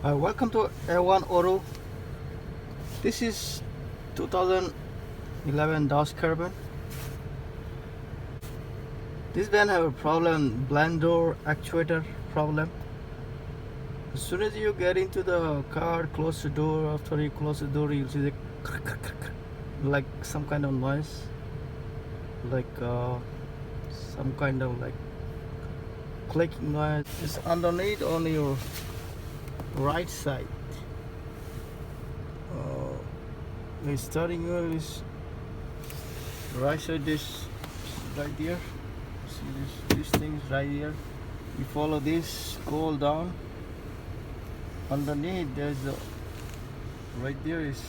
Welcome to A1 Auto. This is 2011 Dodge Caravan. This van have a problem, blind door actuator problem. As soon as you get into the car, close the door. After you close the door, you'll see the like some kind of noise, like some kind of like clicking noise. It's underneath on your right side. The starting wheel is right side. This right there. See these things right here. You follow this, scroll down. Underneath there's a right there is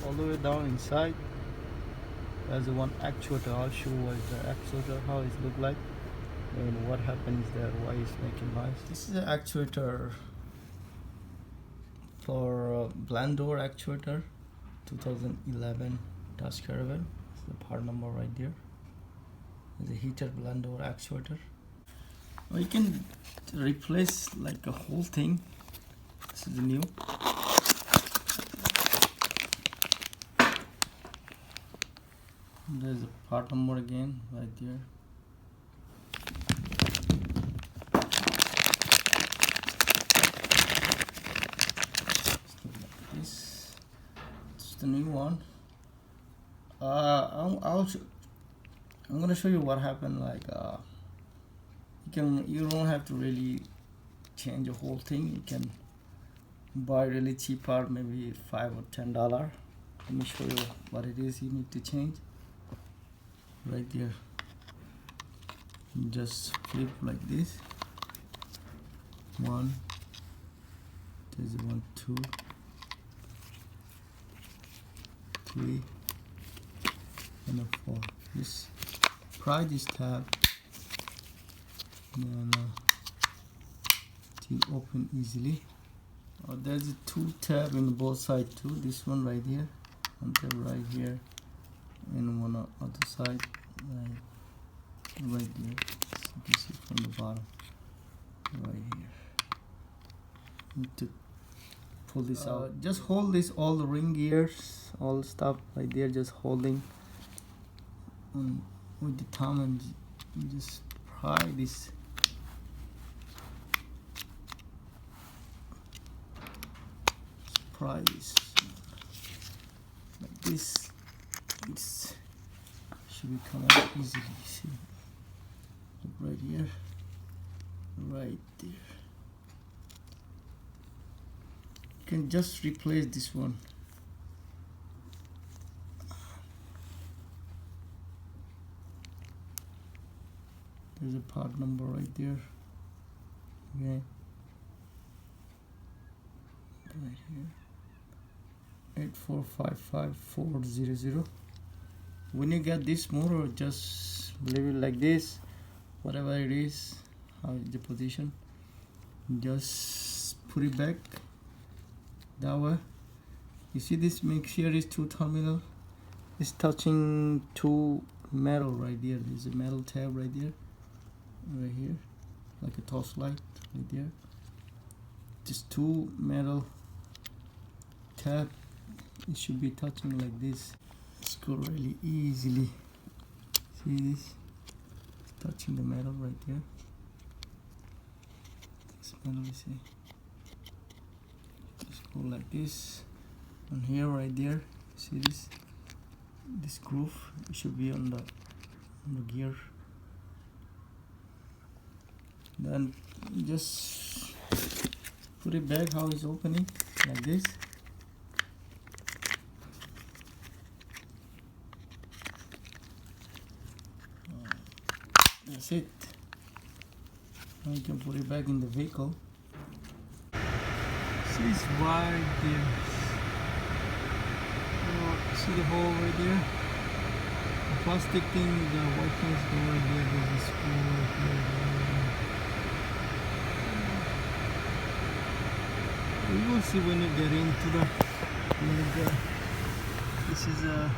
all the way down inside. There's one actuator. I'll show you what the actuator, how it look like, and what happens there, why it's making noise. This is an actuator for blind door actuator, 2011 Dodge Caravan. It's the part number right there. There's a heater blind door actuator. Well, you can replace like a whole thing. This is the new. There's a part number again right there. This is the new one. I'm gonna show you what happened. Like you don't have to really change the whole thing. You can buy really cheap part, maybe $5 or $10. Let me show you what it is you need to change. Right there, you just flip like this. One, there's 1, 2, 3, and a 4. Just pry this tab, and it will open easily. There's a 2 tab in both sides too. This one right here, one tab right here, and one on other side right there. So you can see from the bottom right here. Need to pull this out. Just hold this, all the ring gears, all the stuff right there, just holding on with the thumb, and you just pry this. Pry this like this. It should be coming out easily. See, look right here, right there. You can just replace this one. There's a part number right there. Okay, right here, 8455400. When you get this motor, just leave it like this, whatever it is, how is the position, just put it back that way. You see this mixture is 2 terminal, it's touching 2 metal right there. There's a metal tab right there, right here, like a torchlight right there. Just 2 metal tab. It should be touching like this. It's go really easily. See this? It's touching the metal right there. This metal, you see. Just go like this. And here, right there, see this? This groove, it should be on the gear. Then just put it back how it's opening, like this. That's it. Now you can put it back in the vehicle. See this right there. See the hole right there? The plastic thing, the white things go right there. There's a screw right there. You will see when you get into the this is a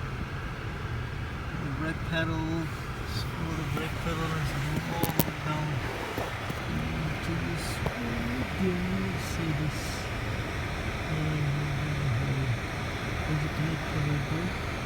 brake pedal. So the brake pedal is all the way down to this right there. You see this Is it tight?